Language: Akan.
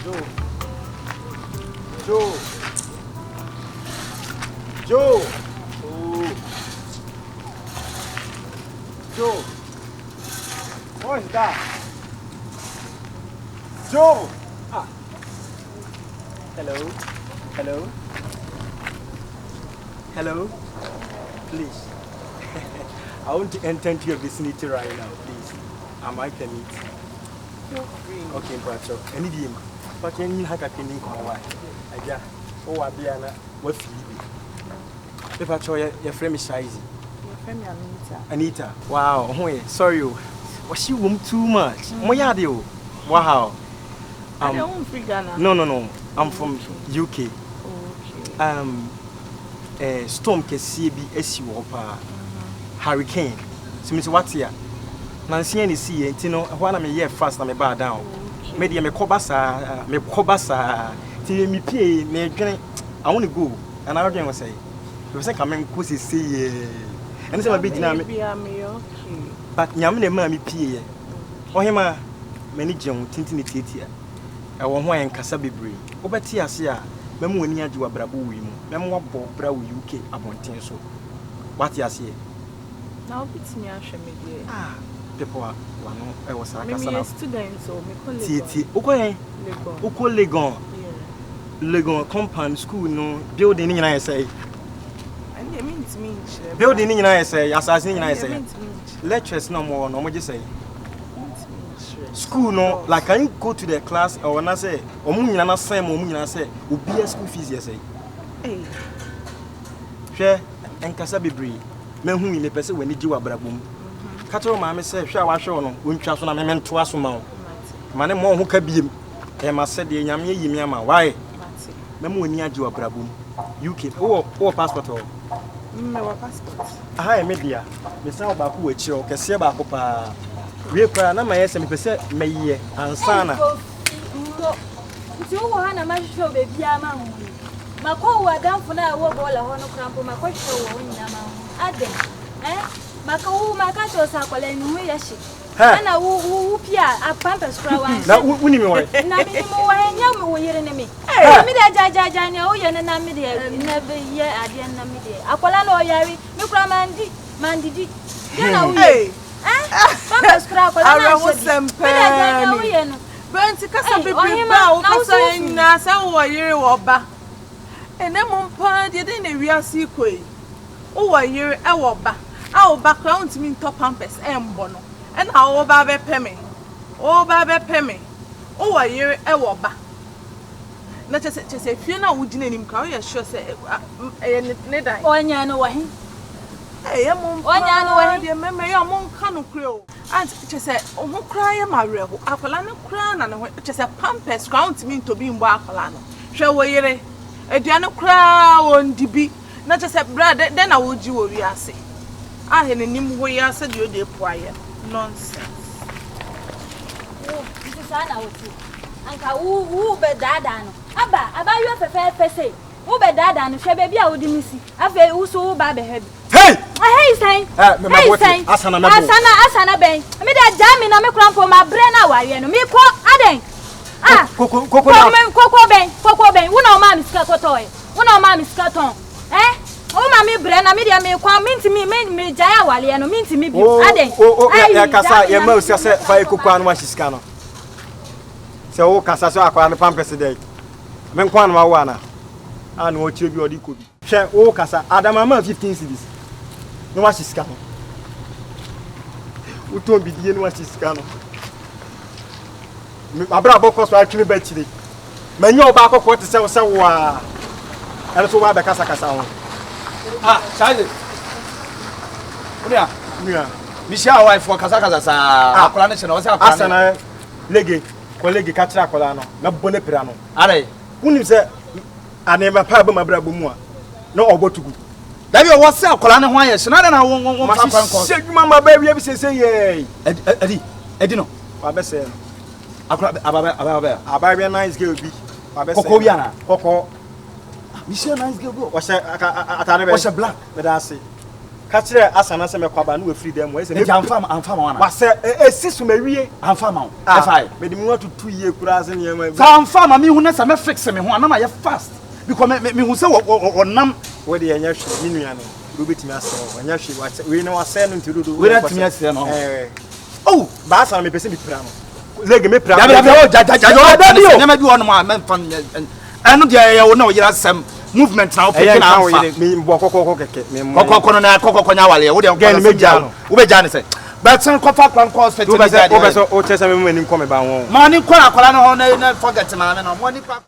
Joe. Oh. Joe. What is that? Joe. Ah. Hello. Hello. Hello. Please. I want to enter into your vicinity right now, please. Am I can meet? Okay, but any day. But you need to come away. Yeah. Oh, I be ana. What feel? If I show your friend is Shaizy. Your friend Anita. Anita. Wow. Oh, sorry. Was she room too much? Moyadio. Wow. I'm from Ghana. No. I'm from UK. Okay. Storm can see be SU hurricane. So Miss Watia. Nancy and see and Tino, while I'm a year fast, I'm a bar down. Maybe I'm a cobasa, me cobasa, till me pay, me drink. I want to go, and I was say, you say, come and pussy see, and it's a bit dynamic. But Yammy mammy pay. Oh, him, many young tintinity. I want wine Casabi Bree. Obetia, sia, Memu near to a brabu, Memo Bra UK upon Tenso. What you say? Now it's me, Ah, people are one. I was a student, so me call it. Legon. Legon compound school, no building in I say. And it means me. Building in I say, assassin I say. Lectures no more, no more just say. School no, like I go to the class or when I say, or Munana say, Mumina say, will be a school fees, yes. Hey. Share and Casabi Bree. Men who in the person when you do a brabum. Cattle, mamma said, shall I show no, won't trust on a man to us amount. My name who can be him. Emma said, the Yammy Yama, why? Memo when you do a brabum. UK or passport or no passport. I media. Miss Alba, which you can see about Papa. Real prayer, my SM% may and Sana. You want a magic show, baby. My call were down for now. What all I want to cramp my question when Adam, eh? My call, my cat was a calling me a ship. And I will Pia a pampas crowd. Now, winning me away. Nothing more, and you're hearing me. I mean, I Jaja, and I'm never year at the end of the day. Apollo, Yari, no cramandi, Mandidi. Hey, pampas crowd, I was some pen. Burnt to Casabi Brown, Nasa or year or back. And then Montpont didn't real sequel. Oh, a year, our background to mean top pampers and bono. And how Babe Pemmy? Oh, Babe Pemmy. Oh, a year, our back. Not just a few now would name Korea, sure say, Neda. Oh, and you know what? Hey, I'm on your memory among Cano Crew. And just said, oh, who cry my real Apolano crown and just a pampers ground to mean to be in Wapolano. Shall we? A Diana crown to be not just a brother, then I would you say. I had a name where I said you're the choir. Nonsense. Oh, this is Anna with you. Uncle, who be Dadan? Abba, you have a fair say. Who be Dadan? Shall baby, I would miss you. I've a so bad head. Hey! Hey, saying, Asana Bank. I made a jam in a cramp for my brain hour, and me quote Aden. Ah, Coco Bank, one of Mammy's Cacotoy, one of Mammy's Caton. Eh? Oh, Mammy Brenna, media may come into me, made me Jayawali, and mean to me. Oh, Cassa, your most said for a cook on what she's cano. So, Cassa, I the pampers today. Men quan Mawana. I know what you could be. Share, oh, Cassa, Adam, 15 cities. No, what she's cano. We don't begin what she's cano. My brother was actually better. Men, your back of what to sell so. And so why the Casa. Ah, Shaizy. Yeah. Michelle wife for Casacas. Ah, plantation was a Asana Legon, colleague Catcha Colano, not Bonepiano. Are who said I never pardon my brother Bumua. No, or what to go. That you was sell Colana Wires, not an hour. Shake my baby, ever say, yea. Edino, I best say. A very nice girl be. Cocoviana, Coco. Michelle nice girl. Was a black, but I say. catch asana se me kwaba no we free them we say I'm farm one wa say esisu mawie I'm farm FI me di mu to 2 year kura se ne ma I'm farm me hu na se me fix me ho na ma ye fast because me hu se wonam we de enya hwe mi nua no do betimi ase enya hwe we na wa say no ntirudu we na timi ase no oh ba asana me pese mi pra no lege me pra ja nyama bi wono ma me fan eno de ye wo na o yira sem movement now picking out me mbo kokoko keke me kokoko na kokoko nya wale wo de gen me ja no wo be ja ne say but some cover plan cost fertility o chese me mu ani ko me ba won ma ni kwara kwara no ho na forget ma me no mo ni